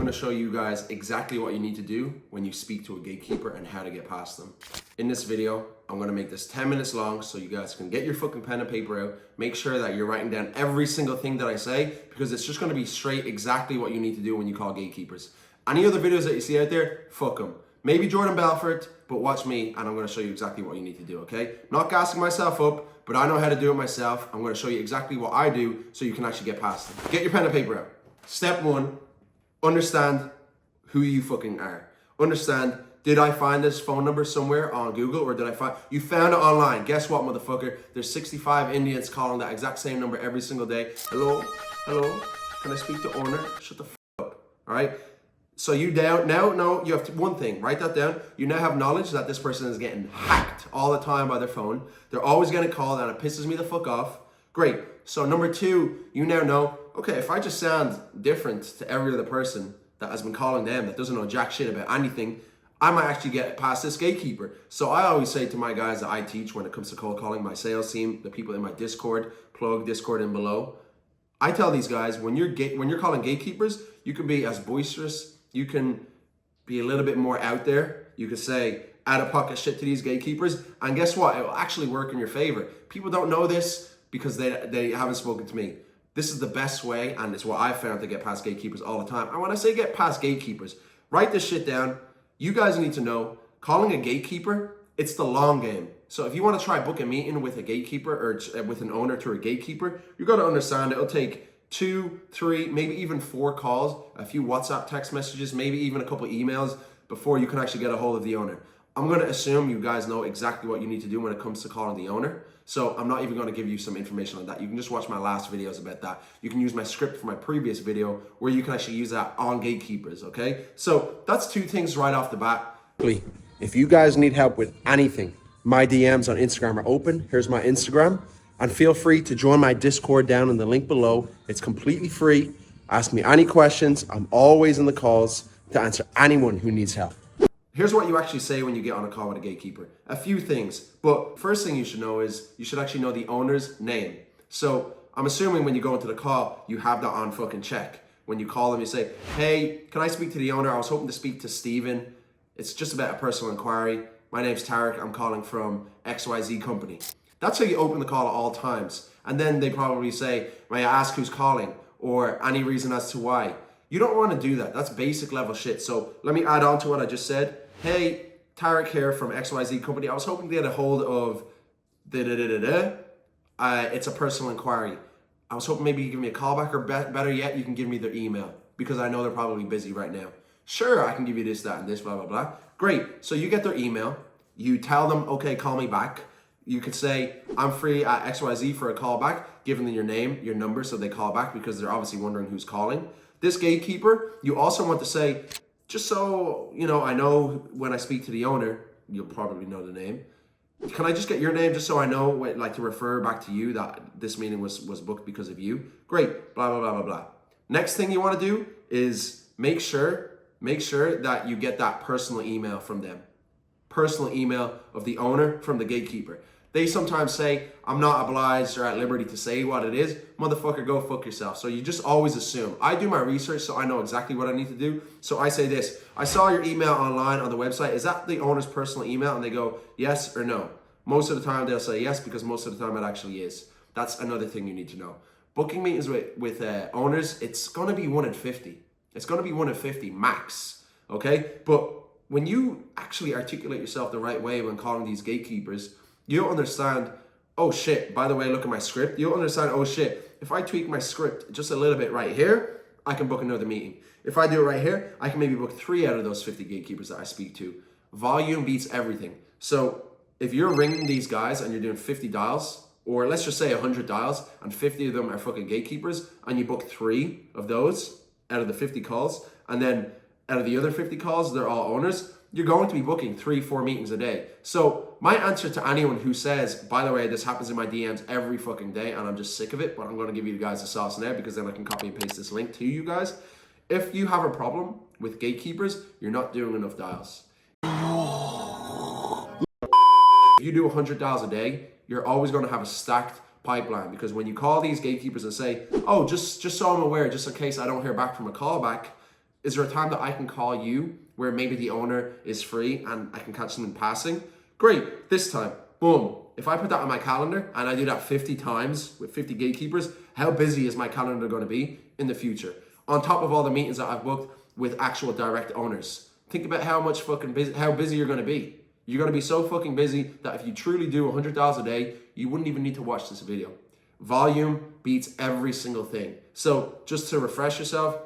going to show you guys exactly what you need to do when you speak to a gatekeeper and how to get past them. In this video, I'm going to make this 10 minutes long so you guys can get your fucking pen and paper out. Make sure that you're writing down every single thing that I say, because it's just going to be straight exactly what you need to do when you call gatekeepers. Any other videos that you see out there, fuck them. Maybe Jordan Belfort, but watch me and I'm going to show you exactly what you need to do, okay? Not gassing myself up, but I know how to do it myself. I'm going to show you exactly what I do so you can actually get past it. Get your pen and paper out. Step one, understand who you fucking are. Understand, did I find this phone number somewhere on Google, or did I find, you found it online. Guess what, motherfucker? There's 65 Indians calling that exact same number every single day. Hello, can I speak to owner? Shut the fuck up, all right? So you now know, you have one thing, write that down. You now have knowledge that this person is getting hacked all the time by their phone. They're always getting called and it pisses me the fuck off. Great. So number two, you now know, okay, if I just sound different to every other person that has been calling them that doesn't know jack shit about anything, I might actually get past this gatekeeper. So I always say to my guys that I teach when it comes to cold calling, my sales team, the people in my Discord, plug Discord in below, I tell these guys, when you're calling gatekeepers, you can be as boisterous, you can be a little bit more out there. You can say out of pocket shit to these gatekeepers, and guess what? It will actually work in your favor. People don't know this because they haven't spoken to me. This is the best way, and it's what I found to get past gatekeepers all the time. And when I say get past gatekeepers, write this shit down. You guys need to know, calling a gatekeeper, it's the long game. So if you want to try book a meeting with a gatekeeper or with an owner to a gatekeeper, you got to understand it'll take 2, 3, maybe even 4 calls, a few WhatsApp text messages, maybe even a couple emails before you can actually get a hold of the owner. I'm going to assume you guys know exactly what you need to do when it comes to calling the owner. So I'm not even going to give you some information on that. You can just watch my last videos about that. You can use my script from my previous video where you can actually use that on gatekeepers, okay? So that's 2 things right off the bat. If you guys need help with anything, my DMs on Instagram are open. Here's my Instagram. And feel free to join my Discord down in the link below. It's completely free. Ask me any questions. I'm always in the calls to answer anyone who needs help. Here's what you actually say when you get on a call with a gatekeeper. A few things, but first thing you should know is you should actually know the owner's name. So I'm assuming when you go into the call, you have that on fucking check. When you call them, you say, hey, can I speak to the owner? I was hoping to speak to Steven. It's just about a personal inquiry. My name's Tariq. I'm calling from XYZ company. That's how you open the call at all times. And then they probably say, may I ask who's calling? Or any reason as to why. You don't want to do that. That's basic level shit. So let me add on to what I just said. Hey, Tariq here from XYZ company. I was hoping to get a hold of it's a personal inquiry. I was hoping maybe you give me a call back, or better yet, you can give me their email because I know they're probably busy right now. Sure, I can give you this, that, and this, blah, blah, blah. Great. So you get their email. You tell them, okay, call me back. You could say, I'm free at XYZ for a call back, give them your name, your number, so they call back because they're obviously wondering who's calling. This gatekeeper, you also want to say, just so, you know, I know when I speak to the owner, you'll probably know the name. Can I just get your name just so I know, like, to refer back to you that this meeting was booked because of you? Great, blah, blah, blah, blah, blah. Next thing you want to do is make sure that you get that personal email from them. Personal email of the owner from the gatekeeper. They sometimes say, I'm not obliged or at liberty to say what it is. Motherfucker, go fuck yourself. So you just always assume. I do my research so I know exactly what I need to do. So I say this, I saw your email online on the website. Is that the owner's personal email? And they go, yes or no. Most of the time they'll say yes, because most of the time it actually is. That's another thing you need to know. Booking meetings with owners, it's going to be 1 in 50. It's going to be 1 in 50 max, okay? But when you actually articulate yourself the right way when calling these gatekeepers, you'll understand, oh shit, by the way, look at my script. You'll understand, oh shit, if I tweak my script just a little bit right here, I can book another meeting. If I do it right here, I can maybe book 3 out of those 50 gatekeepers that I speak to. Volume beats everything. So if you're ringing these guys and you're doing 50 dials, or let's just say 100 dials, and 50 of them are fucking gatekeepers, and you book 3 of those out of the 50 calls, and then out of the other 50 calls, they're all owners, you're going to be booking 3-4 meetings a day. So my answer to anyone who says, by the way, this happens in my DMs every fucking day and I'm just sick of it, but I'm going to give you guys the sauce now because then I can copy and paste this link to you guys. If you have a problem with gatekeepers, you're not doing enough dials. If you do 100 dials a day, you're always going to have a stacked pipeline, because when you call these gatekeepers and say, oh, just so I'm aware, just in case I don't hear back from a callback, Is there a time that I can call you where maybe the owner is free and I can catch them in passing? Great, this time, boom. If I put that on my calendar and I do that 50 times with 50 gatekeepers, how busy is my calendar going to be in the future? On top of all the meetings that I've booked with actual direct owners. Think about how much how busy you're going to be. You're going to be so fucking busy that if you truly do 100 dials a day, you wouldn't even need to watch this video. Volume beats every single thing. So just to refresh yourself,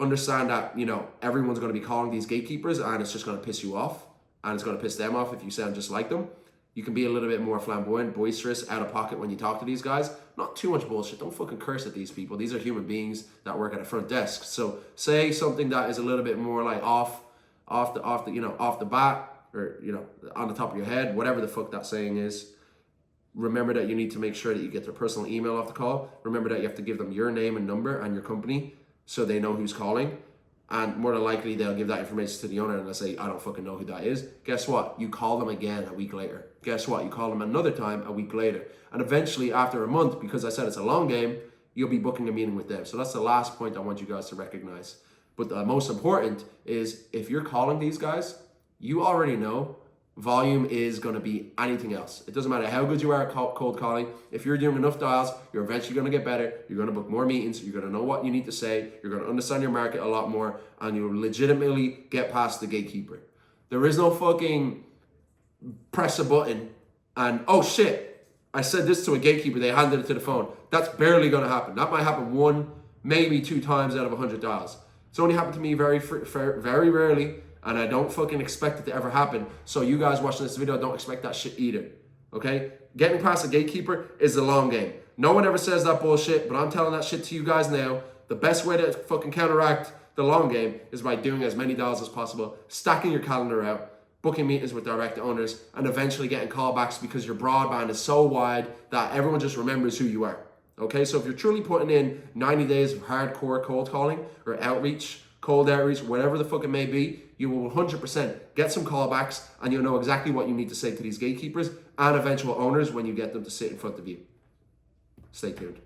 understand that, everyone's going to be calling these gatekeepers and it's just going to piss you off and it's going to piss them off if you sound just like them. You can be a little bit more flamboyant, boisterous, out of pocket when you talk to these guys. Not too much bullshit. Don't fucking curse at these people. These are human beings that work at a front desk. So say something that is a little bit more like off the bat, or on the top of your head, whatever the fuck that saying is. Remember that you need to make sure that you get their personal email off the call. Remember that you have to give them your name and number and your company so they know who's calling. And more than likely, they'll give that information to the owner and they'll say, I don't fucking know who that is. Guess what? You call them again a week later. Guess what? You call them another time a week later. And eventually, after a month, because I said it's a long game, you'll be booking a meeting with them. So that's the last point I want you guys to recognize. But the most important is if you're calling these guys, you already know volume is going to be anything else. It doesn't matter how good you are at cold calling. If you're doing enough dials, you're eventually going to get better. You're going to book more meetings. You're going to know what you need to say. You're going to understand your market a lot more. And you'll legitimately get past the gatekeeper. There is no fucking press a button and, oh shit, I said this to a gatekeeper. They handed it to the phone. That's barely going to happen. That might happen 1, maybe 2 times out of 100 dials. It's only happened to me very rarely. And I don't fucking expect it to ever happen. So you guys watching this video, don't expect that shit either. Okay? Getting past a gatekeeper is a long game. No one ever says that bullshit, but I'm telling that shit to you guys now. The best way to fucking counteract the long game is by doing as many dials as possible, stacking your calendar out, booking meetings with direct owners, and eventually getting callbacks because your broadband is so wide that everyone just remembers who you are. Okay? So if you're truly putting in 90 days of hardcore cold calling or outreach, cold outreach, whatever the fuck it may be, you will 100% get some callbacks and you'll know exactly what you need to say to these gatekeepers and eventual owners when you get them to sit in front of you. Stay tuned.